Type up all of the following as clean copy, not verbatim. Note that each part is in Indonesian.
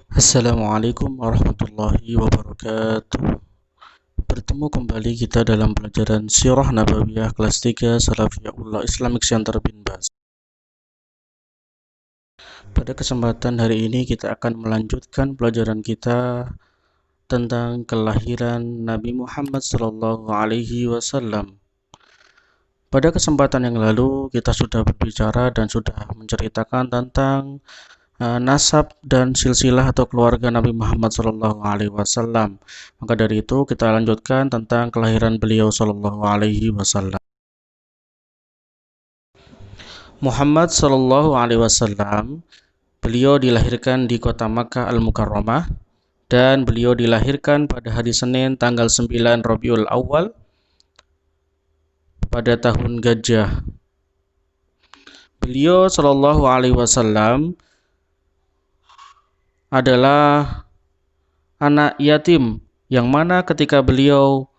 Assalamualaikum warahmatullahi wabarakatuh. Bertemu kembali kita dalam pelajaran Sirah Nabawiyah kelas 3 Salafiyahullah Islamic Center bin Bas. Pada kesempatan hari ini kita akan melanjutkan pelajaran kita tentang kelahiran Nabi Muhammad SAW. Pada kesempatan yang lalu kita sudah berbicara dan sudah menceritakan tentang nasab dan silsilah atau keluarga Nabi Muhammad SAW. Maka dari itu kita lanjutkan tentang kelahiran beliau SAW. Muhammad SAW, beliau dilahirkan di kota Makkah Al-Mukarramah dan beliau dilahirkan pada hari Senin tanggal 9 Rabiul Awal pada tahun Gajah. Beliau SAW adalah anak yatim yang mana ketika beliau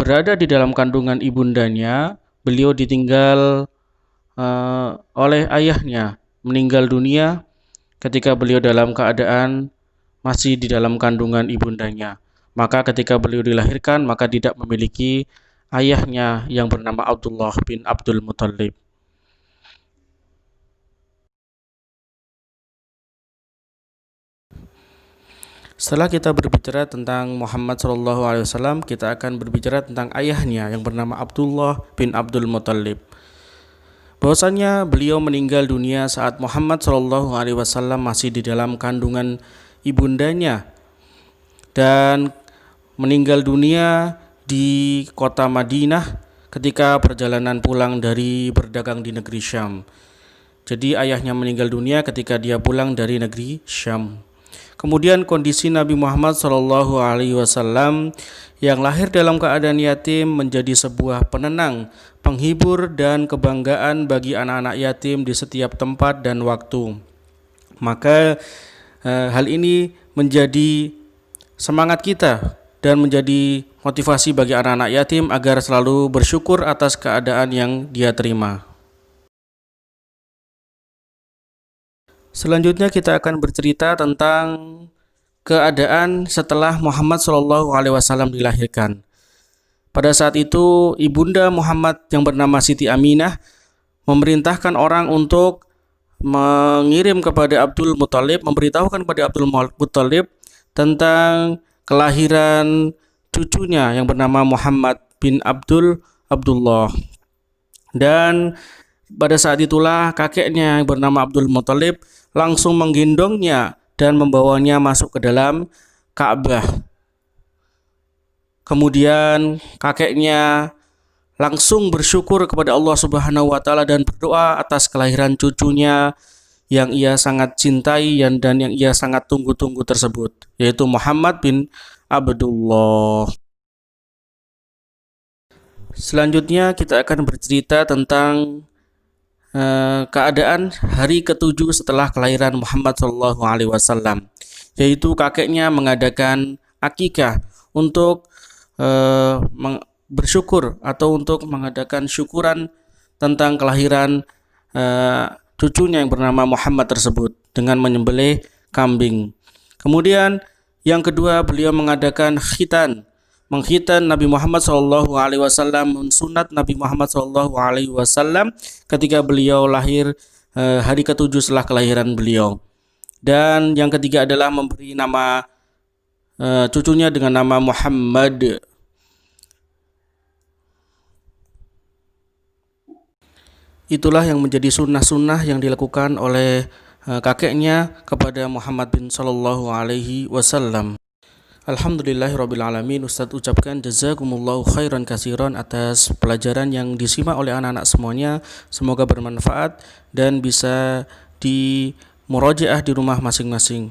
berada di dalam kandungan ibundanya, beliau ditinggal oleh ayahnya, meninggal dunia ketika beliau dalam keadaan masih di dalam kandungan ibundanya. Maka ketika beliau dilahirkan, maka tidak memiliki ayahnya yang bernama Abdullah bin Abdul Muthalib. Setelah kita berbicara tentang Muhammad SAW, kita akan berbicara tentang ayahnya yang bernama Abdullah bin Abdul Muthalib. Bahwasanya beliau meninggal dunia saat Muhammad SAW masih di dalam kandungan ibundanya dan meninggal dunia di kota Madinah ketika perjalanan pulang dari berdagang di negeri Syam. Jadi ayahnya meninggal dunia ketika dia pulang dari negeri Syam. Kemudian kondisi Nabi Muhammad SAW yang lahir dalam keadaan yatim menjadi sebuah penenang, penghibur dan kebanggaan bagi anak-anak yatim di setiap tempat dan waktu. Maka hal ini menjadi semangat kita dan menjadi motivasi bagi anak-anak yatim agar selalu bersyukur atas keadaan yang dia terima. Selanjutnya kita akan bercerita tentang keadaan setelah Muhammad SAW dilahirkan. Pada saat itu ibunda Muhammad yang bernama Siti Aminah memerintahkan orang untuk mengirim kepada Abdul Muthalib, memberitahukan kepada Abdul Muthalib tentang kelahiran cucunya yang bernama Muhammad bin Abdullah. Dan pada saat itulah kakeknya yang bernama Abdul Muthalib langsung menggendongnya dan membawanya masuk ke dalam Ka'bah. Kemudian kakeknya langsung bersyukur kepada Allah Subhanahu wa taala dan berdoa atas kelahiran cucunya yang ia sangat cintai dan yang ia sangat tunggu-tunggu tersebut, yaitu Muhammad bin Abdullah. Selanjutnya kita akan bercerita tentang keadaan hari ke-7 setelah kelahiran Muhammad SAW, yaitu kakeknya mengadakan akikah untuk bersyukur atau untuk mengadakan syukuran tentang kelahiran cucunya yang bernama Muhammad tersebut dengan menyembelih kambing. Kemudian yang kedua, beliau mengadakan mengkhitan Nabi Muhammad SAW, mensunat Nabi Muhammad SAW ketika beliau lahir hari ke-7 setelah kelahiran beliau. Dan yang ketiga adalah memberi nama cucunya dengan nama Muhammad. Itulah yang menjadi sunnah-sunnah yang dilakukan oleh kakeknya kepada Muhammad bin Sallallahu Alaihi Wasallam. Alhamdulillahirrabbilalamin. Ustadz ucapkan jazakumullahu khairan kasiran atas pelajaran yang disimak oleh anak-anak semuanya. Semoga bermanfaat dan bisa di murojaah di rumah masing-masing.